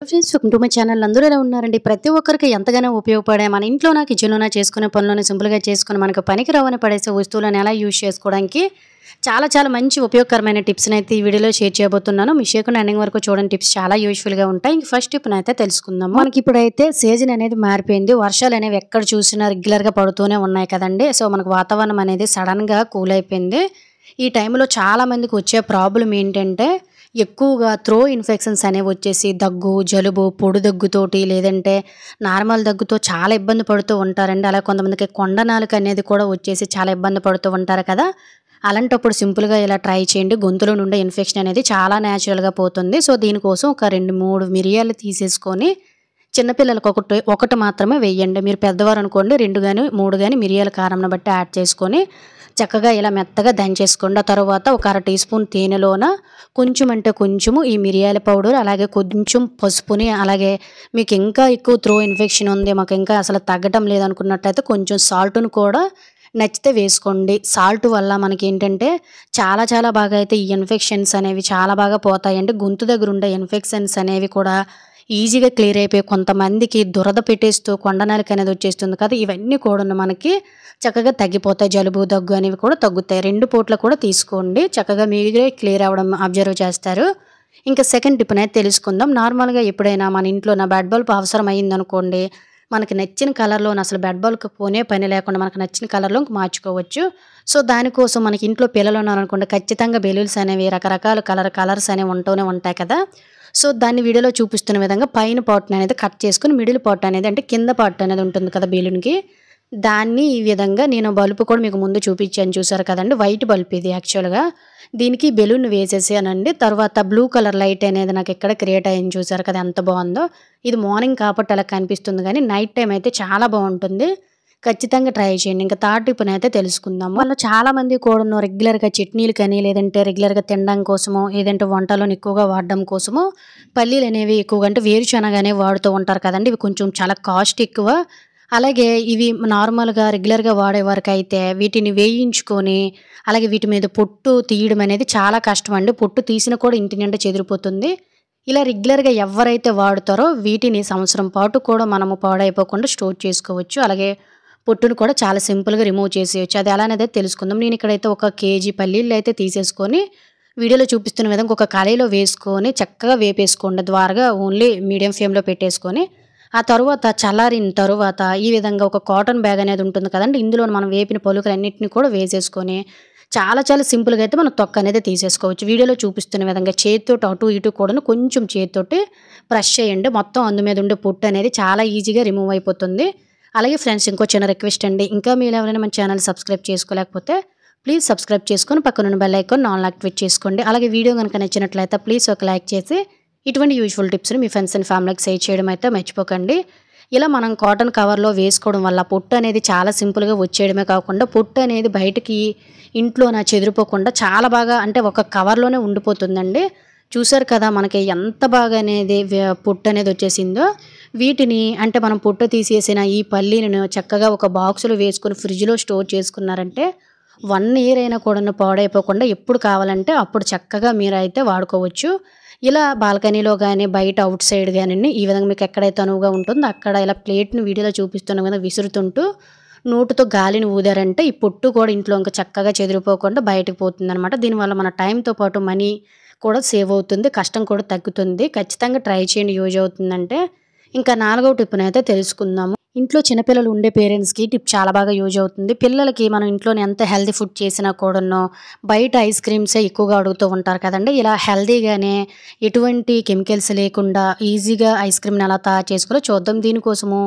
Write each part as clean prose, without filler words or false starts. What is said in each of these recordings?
Friends welcome to my channel. అందరూ ఎలా ఉన్నారండి? ప్రతి ఒక్కరికి ఎంతగానో ఉపయోగపడే మన ఇంట్లోన కిచెన్లోన చేసుకునే పనులను సింపుల్గా చేసుకుని మనకు పనికి రావని పడేసే వస్తువులను ఎలా యూజ్ చేసుకోవడానికి చాలా మంచి ఉపయోగకరమైన టిప్స్ని అయితే ఈ వీడియోలో షేర్ చేయబోతున్నాను. మీ షేర్ ఎండింగ్ వరకు చూడండి. టిప్స్ చాలా యూజ్ఫుల్గా ఉంటాయి. ఇంక ఫస్ట్ టిప్ని అయితే తెలుసుకుందాము. మనకి ఇప్పుడైతే సీజన్ అనేది మారిపోయింది. వర్షాలు అనేవి ఎక్కడ చూసినా రెగ్యులర్గా పడుతూనే ఉన్నాయి కదండి. సో మనకు వాతావరణం అనేది సడన్గా కూల్ అయిపోయింది. ఈ టైంలో చాలా మందికి వచ్చే ప్రాబ్లం ఏంటంటే ఎక్కువగా త్రో ఇన్ఫెక్షన్స్ అనేవి వచ్చేసి దగ్గు, జలుబు, పొడి దగ్గుతోటి లేదంటే నార్మల్ దగ్గుతో చాలా ఇబ్బంది పడుతూ ఉంటారండి. అలా కొంతమందికి కొండ నాలుక అనేది కూడా వచ్చేసి చాలా ఇబ్బంది పడుతూ ఉంటారు కదా. అలాంటప్పుడు సింపుల్గా ఇలా ట్రై చేయండి. గొంతులో నుండే ఇన్ఫెక్షన్ అనేది చాలా న్యాచురల్గా పోతుంది. సో దీనికోసం ఒక 2-3 మిరియాలు తీసేసుకొని చిన్నపిల్లలకు ఒకటి మాత్రమే వేయండి. మీరు పెద్దవారు అనుకోండి 2 కానీ 3 కానీ మిరియాల కారంను బట్టి యాడ్ చేసుకొని చక్కగా ఇలా మెత్తగా దంచేసుకోండి. ఆ తర్వాత ఒక 1/2 టీ స్పూన్ తేనెలోన కొంచెం అంటే కొంచెము ఈ మిరియాల పౌడర్, అలాగే కొంచెం పసుపుని, అలాగే మీకు ఇంకా ఎక్కువ త్రో ఇన్ఫెక్షన్ ఉంది, మాకు ఇంకా అసలు తగ్గటం లేదనుకున్నట్టయితే కొంచెం సాల్ట్ను కూడా నచ్చితే వేసుకోండి. సాల్ట్ వల్ల మనకి ఏంటంటే చాలా బాగా అయితే ఈ ఇన్ఫెక్షన్స్ అనేవి చాలా బాగా పోతాయండి. గొంతు దగ్గర ఉండే ఇన్ఫెక్షన్స్ అనేవి కూడా ఈజీగా క్లియర్ అయిపోయి కొంతమందికి దురద పెట్టేస్తూ కొండనాలిక అనేది వచ్చేస్తుంది కదా. ఇవన్నీ కూడా మనకి చక్కగా తగ్గిపోతాయి. జలుబు, దగ్గు అనేవి కూడా తగ్గుతాయి. 2 పూట్ల కూడా తీసుకోండి. చక్కగా మీరే క్లియర్ అవ్వడం అబ్జర్వ్ చేస్తారు. ఇంకా సెకండ్ టిప్ అనేది తెలుసుకుందాం. నార్మల్గా ఎప్పుడైనా మన ఇంట్లో బెడ్ బల్బ్ అవసరం అయ్యిందనుకోండి, మనకి నచ్చిన కలర్లో అసలు బెడ్ బల్బ్కి పోనే పని లేకుండా మనకు నచ్చిన కలర్లో మార్చుకోవచ్చు. సో దానికోసం మనకి ఇంట్లో పిల్లలు ఉన్నారనుకోండి, ఖచ్చితంగా బెలూన్స్ అనేవి రకరకాల కలర్స్ అనేవి ఉంటూనే ఉంటాయి కదా. సో దాన్ని వీడియోలో చూపిస్తున్న విధంగా పైన పార్ట్ అనేది కట్ చేసుకుని మిడిల్ పార్ట్ అనేది అంటే కింద పార్ట్ అనేది ఉంటుంది కదా బెలూన్కి, దాన్ని ఈ విధంగా నేను బల్బు కూడా మీకు ముందు చూపించాను చూసారు కదండి. వైట్ బల్బ్ ఇది యాక్చువల్గా. దీనికి బెలూన్ వేసేసానండి. తర్వాత బ్లూ కలర్ లైట్ అనేది నాకు ఎక్కడ క్రియేట్ అయ్యింది చూసారు కదా ఎంత బాగుందో. ఇది మార్నింగ్ కాబట్టి అలా కనిపిస్తుంది కానీ నైట్ టైం అయితే చాలా బాగుంటుంది. ఖచ్చితంగా ట్రై చేయండి. ఇంకా థర్డ్ టిప్ని అయితే తెలుసుకుందాము. వాళ్ళు చాలా మంది కూడా రెగ్యులర్గా చట్నీలు కానీ లేదంటే రెగ్యులర్గా తినడం కోసమో లేదంటే వంటలను ఎక్కువగా వాడడం కోసమో పల్లీలు అనేవి ఎక్కువగా అంటే వేరుశనగ అనేవి వాడుతూ ఉంటారు కదండి. ఇవి కొంచెం చాలా కాస్ట్ ఎక్కువ. అలాగే ఇవి నార్మల్గా రెగ్యులర్గా వాడేవారికి అయితే వీటిని వేయించుకొని అలాగే వీటి మీద పొట్టు తీయడం అనేది చాలా కష్టం అండి. పొట్టు తీసిన కూడా ఇంటి నిండా చెదిరిపోతుంది. ఇలా రెగ్యులర్గా ఎవరైతే వాడుతారో వీటిని సంవత్సరం పాటు కూడా మనము పాడైపోకుండా స్టోర్ చేసుకోవచ్చు. అలాగే పొట్టును కూడా చాలా సింపుల్గా రిమూవ్ చేసేయచ్చు. అది ఎలానేది తెలుసుకుందాం. నేను ఇక్కడైతే 1 కేజీ పల్లీలు అయితే తీసేసుకొని వీడియోలో చూపిస్తున్న విధంగా ఒక కళాయిలో వేసుకొని చక్కగా వేపేసుకోండి. ద్వారగా ఓన్లీ మీడియం ఫ్లేమ్లో పెట్టేసుకొని ఆ తర్వాత చల్లారిన తరువాత ఈ విధంగా ఒక కాటన్ బ్యాగ్ అనేది ఉంటుంది కదండి, ఇందులో మనం వేపిన పలుకులన్నింటినీ కూడా వేసేసుకొని చాలా సింపుల్గా అయితే మనం తొక్క అనేది తీసేసుకోవచ్చు. వీడియోలో చూపిస్తున్న విధంగా చేతితోటి అటు ఇటు కూడా కొంచెం చేతితోటి ప్రెస్ చేయండి. మొత్తం అందు మీద ఉండే పొట్టు అనేది చాలా ఈజీగా రిమూవ్ అయిపోతుంది. అలాగే ఫ్రెండ్స్ ఇంకో చిన్న రిక్వెస్ట్ అండి, ఇంకా మీరు ఎవరైనా మన ఛానల్ సబ్స్క్రైబ్ చేసుకోలేకపోతే ప్లీజ్ సబ్స్క్రైబ్ చేసుకొని పక్కన బెల్ ఐకాన్ ఆల్ యాక్టివేట్ చేసుకోండి. అలాగే వీడియో కనుక నచ్చినట్లయితే ప్లీజ్ ఒక లైక్ చేసి ఇటువంటి యూజ్ఫుల్ టిప్స్ని మీ ఫ్రెండ్స్ అండ్ ఫ్యామిలీకి షేర్ చేయడం అయితే మర్చిపోకండి. ఇలా మనం కాటన్ కవర్లో వేసుకోవడం వల్ల పొట్టు అనేది చాలా సింపుల్గా వచ్చేయడమే కాకుండా పొట్టు అనేది బయటికి ఇంట్లో చెదిరిపోకుండా చాలా బాగా అంటే ఒక కవర్లోనే ఉండిపోతుందండి. చూసారు కదా మనకి ఎంత బాగా అనేది పొట్టు అనేది వచ్చేసిందో. వీటిని అంటే మనం పొట్టు తీసేసిన ఈ పల్లీలను చక్కగా ఒక బాక్సులో వేసుకొని ఫ్రిడ్జ్లో స్టోర్ చేసుకున్నారంటే 1 ఇయర్ అయినా కూడా పాడైపోకుండా ఎప్పుడు కావాలంటే అప్పుడు చక్కగా మీరైతే వాడుకోవచ్చు. ఇలా బాల్కనీలో కానీ బయట అవుట్ సైడ్ కానీ ఈ విధంగా మీకు ఎక్కడైతే అనువుగా ఉంటుందో అక్కడ ఇలా ప్లేట్ని వీడియోలో చూపిస్తున్న విధంగా విసురుతుంటూ నోటుతో గాలిని ఊదారంటే ఈ పొట్టు కూడా ఇంట్లో ఇంకా చక్కగా చెదిరిపోకుండా బయటకు పోతుంది అనమాట. దీనివల్ల మన టైంతో పాటు మనీ కూడా సేవ్ అవుతుంది, కష్టం కూడా తగ్గుతుంది. ఖచ్చితంగా ట్రై చేయండి, యూజ్ అవుతుందంటే. ఇంకా 4వ టిప్ని అయితే తెలుసుకుందాము. ఇంట్లో చిన్నపిల్లలు ఉండే పేరెంట్స్కి టిప్ చాలా బాగా యూజ్ అవుతుంది. పిల్లలకి మనం ఇంట్లోనే ఎంత హెల్తీ ఫుడ్ చేసినా కూడాను బయట ఐస్ క్రీమ్సే ఎక్కువగా అడుగుతూ ఉంటారు కదండి. ఇలా హెల్తీగానే ఎటువంటి కెమికల్స్ లేకుండా ఈజీగా ఐస్ క్రీమ్ని ఎలా తయారు చేసుకోవాలో చూద్దాం. దీనికోసము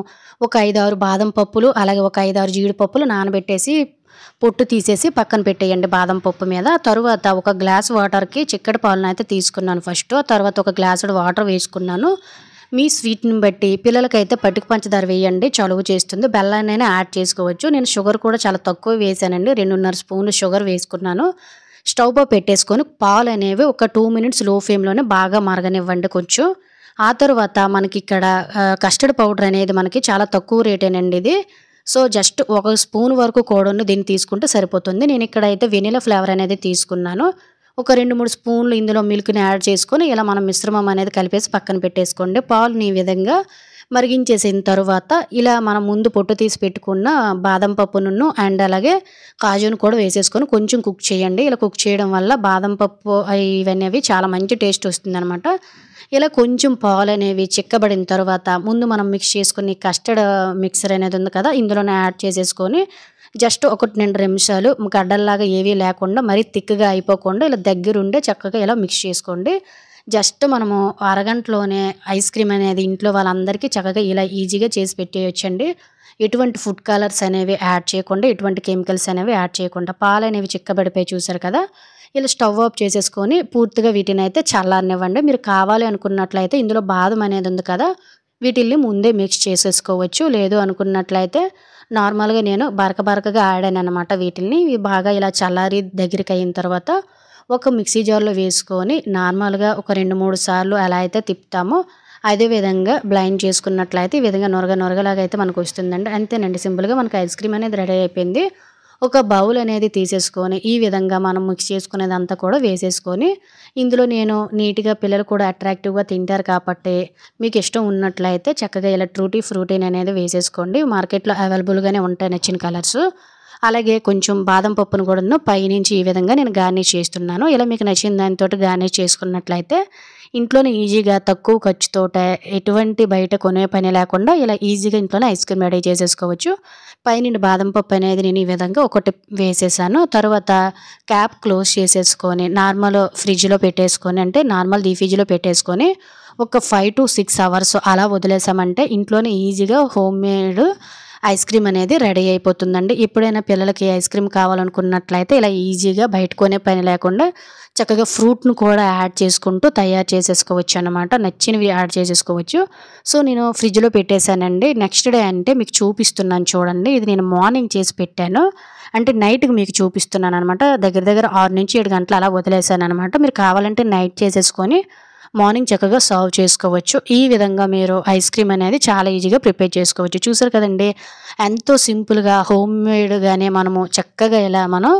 ఒక 5-6 బాదం పప్పులు అలాగే ఒక 5-6 జీడిపప్పులు నానబెట్టేసి పొట్టు తీసేసి పక్కన పెట్టేయండి బాదం పప్పు మీద. తరువాత ఒక గ్లాస్ వాటర్కి చిక్కటి పాలను అయితే తీసుకున్నాను ఫస్ట్. ఆ తర్వాత ఒక గ్లాసుడు వాటర్ వేసుకున్నాను. మీ స్వీట్ని బట్టి పిల్లలకైతే పట్టుకు పంచదార వేయండి, చలువ చేస్తుంది. బెల్లాన్నైనా యాడ్ చేసుకోవచ్చు. నేను షుగర్ కూడా చాలా తక్కువ వేసానండి. 2.5 స్పూన్లు షుగర్ వేసుకున్నాను. స్టవ్ పై పెట్టేసుకొని పాలు అనేవి ఒక 2 మినిట్స్ లో ఫ్లేమ్లోనే బాగా మరగనివ్వండి కొంచెం. ఆ తర్వాత మనకి ఇక్కడ కస్టర్డ్ పౌడర్ అనేది మనకి చాలా తక్కువ రేటేనండి ఇది. సో జస్ట్ 1 స్పూన్ వరకు కూడా దీన్ని తీసుకుంటే సరిపోతుంది. నేను ఇక్కడైతే వెనిలా ఫ్లేవర్ అనేది తీసుకున్నాను. ఒక 2, 3 స్పూన్లు ఇందులో మిల్క్‌ని యాడ్ చేసుకొని ఇలా మనం మిశ్రమం అనేది కలిపేసి పక్కన పెట్టేసుకోండి. పాలుని ఈ విధంగా మరిగించేసిన తరువాత ఇలా మనం ముందు పొట్టు తీసి పెట్టుకున్న బాదం పప్పును అండ్ అలాగే కాజును కూడా వేసేసుకొని కొంచెం కుక్ చేయండి. ఇలా కుక్ చేయడం వల్ల బాదం పప్పు ఇవనేవి చాలా మంచి టేస్ట్ వస్తుందనమాట. ఇలా కొంచెం పాలు అనేవి చిక్కబడిన తర్వాత ముందు మనం మిక్స్ చేసుకుని కస్టర్డ్ మిక్సర్ అనేది ఉంది కదా, ఇందులోనే యాడ్ చేసేసుకొని జస్ట్ 1-2 నిమిషాలు గడ్డల్లాగా ఏవీ లేకుండా మరీ థిక్‌గా అయిపోకుండా ఇలా దగ్గరుండే చక్కగా ఇలా మిక్స్ చేసుకోండి. జస్ట్ మనము అరగంటలోనే ఐస్ క్రీమ్ అనేది ఇంట్లో వాళ్ళందరికీ చక్కగా ఇలా ఈజీగా చేసి పెట్టేయొచ్చండి. ఎటువంటి ఫుడ్ కలర్స్ అనేవి యాడ్ చేయకుండా, ఎటువంటి కెమికల్స్ అనేవి యాడ్ చేయకుండా. పాలనేవి చిక్కబడిపోయి చూసారు కదా, ఇలా స్టవ్ ఆఫ్ చేసేసుకొని పూర్తిగా వీటినైతే చల్లారనివ్వండి. మీరు కావాలి అనుకున్నట్లయితే ఇందులో బాదం అనేది ఉంది కదా, వీటిల్ని ముందే మిక్స్ చేసేసుకోవచ్చు. లేదు అనుకున్నట్లయితే నార్మల్‌గా నేను బరకగా ఆడాననమాట వీటిల్ని. ఇవి బాగా ఇలా చల్లారి దగ్గరికి అయిన తర్వాత ఒక మిక్సీ జార్‌లో వేసుకొని నార్మల్‌గా ఒక 2, 3 సార్లు ఎలా అయితే తిప్పుతామో అదే విధంగా బ్లెండ్ చేసుకున్నట్లయితే ఈ విధంగా నొరగలాగా అయితే మనకు వస్తుందండి. అంతేనండి, సింపుల్‌గా మనకు ఐస్ క్రీమ్ అనేది రెడీ అయిపోయింది. ఒక బౌల్ అనేది తీసేసుకొని ఈ విధంగా మనం మిక్స్ చేసుకునేదంతా కూడా వేసేసుకొని ఇందులో నేను నీట్‌గా పిల్లలు కూడా అట్రాక్టివ్‌గా తింటారు కాబట్టి మీకు ఇష్టం ఉన్నట్లయితే చక్కగా ఇలా ట్రూటీ ఫ్రూటీని అనేది వేసేసుకోండి. మార్కెట్‌లో అవైలబుల్‌గానే ఉంటాయి నచ్చిన కలర్స్. అలాగే కొంచెం బాదం పప్పును కూడాను పైనుంచి ఈ విధంగా నేను గార్నిష్ చేస్తున్నాను. ఇలా మీకు నచ్చిన దానితోటి గార్నిష్ చేసుకున్నట్లయితే ఇంట్లోనే ఈజీగా తక్కువ ఖర్చుతోటే ఎటువంటి బయట కొనే పని లేకుండా ఇలా ఈజీగా ఇంట్లోనే ఐస్ క్రీమ్ రెడీ చేసేసుకోవచ్చు. పైనుండి బాదం పప్పు అనేది నేను ఈ విధంగా ఒకటి వేసేసాను. తర్వాత క్యాప్ క్లోజ్ చేసేసుకొని నార్మల్ ఫ్రిడ్జ్‌లో పెట్టేసుకొని, అంటే నార్మల్ ఫ్రిడ్జ్‌లో పెట్టేసుకొని ఒక 5-6 అవర్స్ అలా వదిలేసామంటే ఇంట్లోనే ఈజీగా హోమ్ మేడ్ ఐస్ క్రీమ్ అనేది రెడీ అయిపోతుందండి. ఎప్పుడైనా పిల్లలకి ఐస్ క్రీమ్ కావాలనుకున్నట్లయితే ఇలా ఈజీగా బయట కొనే పని లేకుండా చక్కగా ఫ్రూట్‌ను కూడా యాడ్ చేసుకుంటూ తయారు చేసేసుకోవచ్చు అన్నమాట. నచ్చినవి యాడ్ చేసేసుకోవచ్చు. సో నేను ఫ్రిడ్జ్‌లో పెట్టేశానండి. నెక్స్ట్ డే అంటే మీకు చూపిస్తున్నాను చూడండి. ఇది నేను మార్నింగ్ చేసి పెట్టాను. అంటే నైట్‌కి మీకు చూపిస్తున్నాను అనమాట. దగ్గర 6-7 గంటలు అలా వదిలేసాననమాట. మీరు కావాలంటే నైట్ చేసేసుకొని మార్నింగ్ చక్కగా సర్వ్ చేసుకోవచ్చు. ఈ విధంగా మీరు ఐస్ క్రీమ్ అనేది చాలా ఈజీగా ప్రిపేర్ చేసుకోవచ్చు. చూసారు కదండీ, ఎంతో సింపుల్‌గా హోమ్ మేడ్‌గానే మనము చక్కగా ఇలా మనం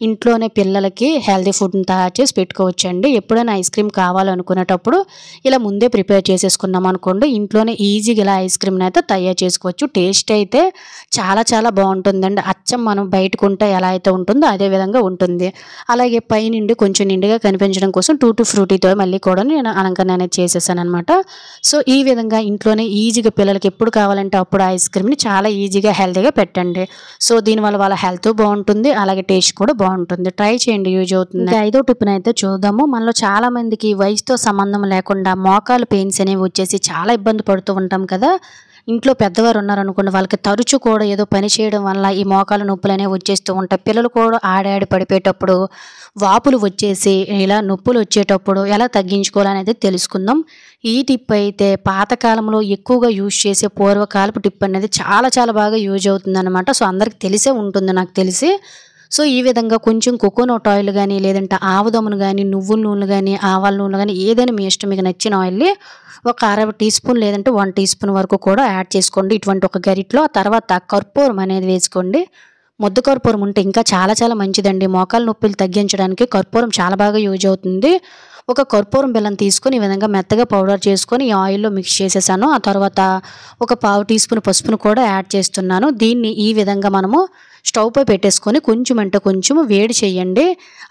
ఇంట్లోనే పిల్లలకి హెల్తీ ఫుడ్‌ని తయారు చేసి పెట్టుకోవచ్చండి. ఎప్పుడైనా ఐస్ క్రీమ్ కావాలనుకునేటప్పుడు ఇలా ముందే ప్రిపేర్ చేసేసుకున్నాం అనుకోండి, ఇంట్లోనే ఈజీగా ఇలా ఐస్ క్రీమ్‌ని అయితే తయారు చేసుకోవచ్చు. టేస్ట్ అయితే చాలా బాగుంటుందండి. అచ్చం మనం బయట కొంటే ఎలా అయితే ఉంటుందో అదే విధంగా ఉంటుంది. అలాగే పైనుండి కొంచెం నిండుగా కనిపించడం కోసం టూటీ ఫ్రూటీతో మళ్ళీ కూడా నేను అలంకరణ అనేది చేసేసాననమాట. సో ఈ విధంగా ఇంట్లోనే ఈజీగా పిల్లలకి ఎప్పుడు కావాలంటే అప్పుడు ఐస్ క్రీమ్‌ని చాలా ఈజీగా హెల్తీగా పెట్టండి. సో దీనివల్ల వాళ్ళ హెల్త్ బాగుంటుంది, అలాగే టేస్ట్ కూడా బాగుంటుంది. ట్రై చేయండి, యూజ్ అవుతుంది. ఇంకా 5వ టిప్‌ని అయితే చూద్దాము. మనలో చాలా మందికి వయసుతో సంబంధం లేకుండా మోకాలు పెయిన్స్ అనేవి వచ్చేసి చాలా ఇబ్బంది పడుతూ ఉంటాం కదా. ఇంట్లో పెద్దవారు ఉన్నారనుకోండి, వాళ్ళకి తరచూ కూడా ఏదో పని చేయడం వల్ల ఈ మోకాలు నొప్పులనేవి వచ్చేస్తూ ఉంటాయి. పిల్లలు కూడా ఆడి పడిపోయేటప్పుడు వాపులు వచ్చేసి ఇలా నొప్పులు వచ్చేటప్పుడు ఎలా తగ్గించుకోవాలనేది తెలుసుకుందాం. ఈ టిప్ అయితే పాతకాలంలో ఎక్కువగా యూజ్ చేసే పూర్వకాలపు టిప్ అనేది చాలా బాగా యూజ్ అవుతుందన్నమాట. సో అందరికి తెలిసే ఉంటుంది నాకు తెలిసి. సో ఈ విధంగా కొంచెం కోకోనట్ ఆయిల్ కానీ, లేదంటే ఆముదమును కానీ, నువ్వుల నూనె కానీ, ఆవాల నూనె కానీ ఏదైనా మీ ఇష్టం, మీకు నచ్చిన ఆయిల్ని ఒక 1/2 టీ స్పూన్ లేదంటే 1 టీ స్పూన్ వరకు కూడా యాడ్ చేసుకోండి ఇటువంటి ఒక గరిటలో. ఆ తర్వాత కర్పూరం అనేది వేసుకోండి. ముద్ద కర్పూరం ఉంటే ఇంకా చాలా మంచిదండి. మోకాల నొప్పులు తగ్గించడానికి కర్పూరం చాలా బాగా యూజ్ అవుతుంది. ఒక కర్పూరం బెల్లం తీసుకొని ఈ విధంగా మెత్తగా పౌడర్ చేసుకొని ఈ ఆయిల్లో మిక్స్ చేసేసాను. ఆ తర్వాత ఒక 1/2 టీ స్పూన్ పసుపును కూడా యాడ్ చేస్తున్నాను. దీన్ని ఈ విధంగా మనము స్టవ్ పై పెట్టేసుకొని కొంచెం అంటే కొంచెం వేడి చేయండి.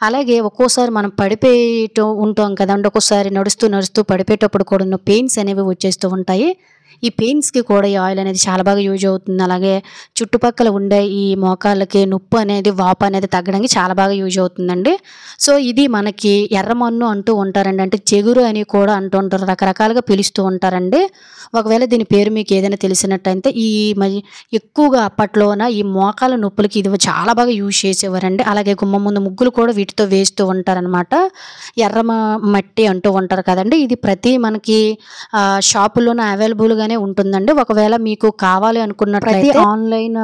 అలాగే ఒక్కోసారి మనం పడిపోయేటూ ఉంటాం కదండి, ఒక్కోసారి నడుస్తూ పడిపోయేటప్పుడు కూడా పెయిన్స్ అనేవి వచ్చేస్తూ ఉంటాయి. ఈ పెయిన్స్‌కి కూడా ఈ ఆయిల్ అనేది చాలా బాగా యూజ్ అవుతుంది. అలాగే చుట్టుపక్కల ఉండే ఈ మోకాళ్ళకి నొప్పి అనేది, వాపు అనేది తగ్గడానికి చాలా బాగా యూజ్ అవుతుందండి. సో ఇది మనకి ఎర్రమన్ను అంటూ ఉంటారండి, అంటే చెగురు అని కూడా అంటూ ఉంటారు, రకరకాలుగా పిలుస్తూ ఉంటారండి. ఒకవేళ దీని పేరు మీకు ఏదైనా తెలిసినట్టయితే ఎక్కువగా అప్పట్లోన ఈ మోకాల నొప్పులకి ఇది చాలా బాగా యూజ్ చేసేవారండి. అలాగే గుమ్మం ముందు ముగ్గులు కూడా వీటితో వేస్తూ ఉంటారనమాట. మట్టి అంటూ ఉంటారు కదండి. ఇది ప్రతి మనకి షాపుల్లోనే అవైలబుల్గానే ఉంటుందండి. ఒకవేళ మీకు కావాలి అనుకున్నట్లయితే ఆన్లైన్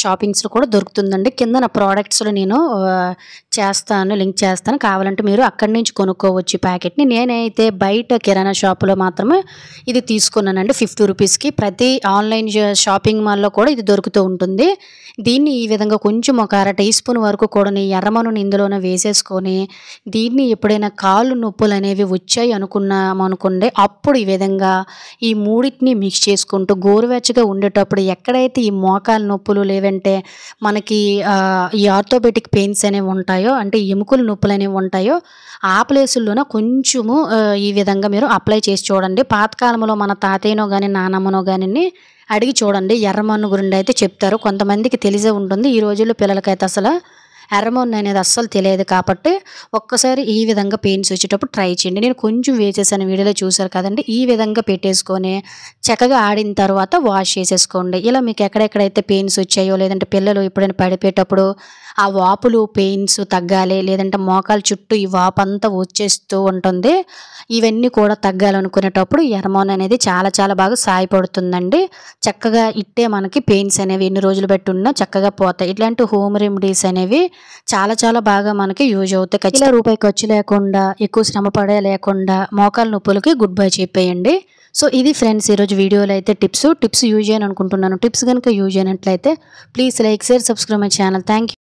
షాపింగ్స్లో కూడా దొరుకుతుందండి. కింద నా ప్రోడక్ట్స్లో నేను చేస్తాను, లింక్ చేస్తాను. కావాలంటే మీరు అక్కడి నుంచి కొనుక్కోవచ్చు ఈ ప్యాకెట్‌ని. నేనైతే బయట కిరాణా షాప్‌లో మాత్రమే ఇది తీసుకున్నానండి 50 రూపీస్‌కి. ప్రతి ఆన్‌లైన్ షాపింగ్ మాల్‌లో కూడా ఇది దొరుకుతూ ఉంటుంది. దీన్ని ఈ విధంగా కొంచెం ఒక అర టీ స్పూన్ వరకు కూడాని ఎర్రమనుని ఇందులోనే వేసేసుకొని, దీన్ని ఎప్పుడైనా కాళ్ళు నొప్పులనేవి వచ్చాయి అనుకున్నామనుకోండి, అప్పుడు ఈ విధంగా ఈ మూడిటిని మిక్స్ చేసుకుంటూ గోరువెచ్చగా ఉండేటప్పుడు ఎక్కడైతే ఈ మోకాలు నొప్పులు లేవంటే మనకి ఈ ఆర్థోపెటిక్ పెయిన్స్ అనేవి ఉంటాయో, అంటే ఎముకల నొప్పులనేవి ఉంటాయో, ఆ ప్లేసుల్లోన కొంచెము ఈ విధంగా మీరు అప్లై చేసి చూడండి. పాతకాలంలో మన తాతయ్యనో గాని, నానమ్మనో గానిని అడిగి చూడండి. ఎర్రమన్ను గురించి అయితే చెప్తారు. కొంతమందికి తెలిసే ఉంటుంది. ఈ రోజుల్లో పిల్లలకైతే అసలు ఎర్రమన్ను అనేది అస్సలు తెలియదు కాబట్టి ఒక్కసారి ఈ విధంగా పెయిన్స్ వచ్చేటప్పుడు ట్రై చేయండి. నేను కొంచెం వేసేసాను, వీడియోలో చూసారు కదండీ. ఈ విధంగా పెట్టేసుకొని చక్కగా ఆడిన తర్వాత వాష్ చేసేసుకోండి. ఇలా మీకు ఎక్కడెక్కడైతే పెయిన్స్ వచ్చాయో, లేదంటే పిల్లలు ఎప్పుడైనా పడిపోయేటప్పుడు ఆ వాపులు పెయిన్స్ తగ్గాలి, లేదంటే మోకాలు చుట్టూ ఈ వాపంతా వచ్చేస్తూ ఉంటుంది, ఇవన్నీ కూడా తగ్గాలనుకునేటప్పుడు ఎర్రమన్ను అనేది చాలా చాలా బాగా సహాయపడుతుందండి. చక్కగా ఇట్టే మనకి పెయిన్స్ అనేవి ఎన్ని రోజులు బట్టి ఉన్నా చక్కగా పోతాయి. ఇట్లాంటి హోమ్ రెమెడీస్ అనేవి చాలా చాలా బాగా మనకి యూజ్ అవుతాయి. ఖచ్చితంగా రూపాయి ఖర్చు లేకుండా, ఎక్కువ శ్రమ పడే లేకుండా మోకాలు నొప్పులకి గుడ్ బై చెప్పేయండి. సో ఇది ఫ్రెండ్స్ ఈరోజు వీడియోలో అయితే టిప్స్ యూజ్ చేయను అనుకుంటున్నాను. టిప్స్ కనుక యూజ్ అయినట్లయితే please like, share, subscribe my channel. Thank you.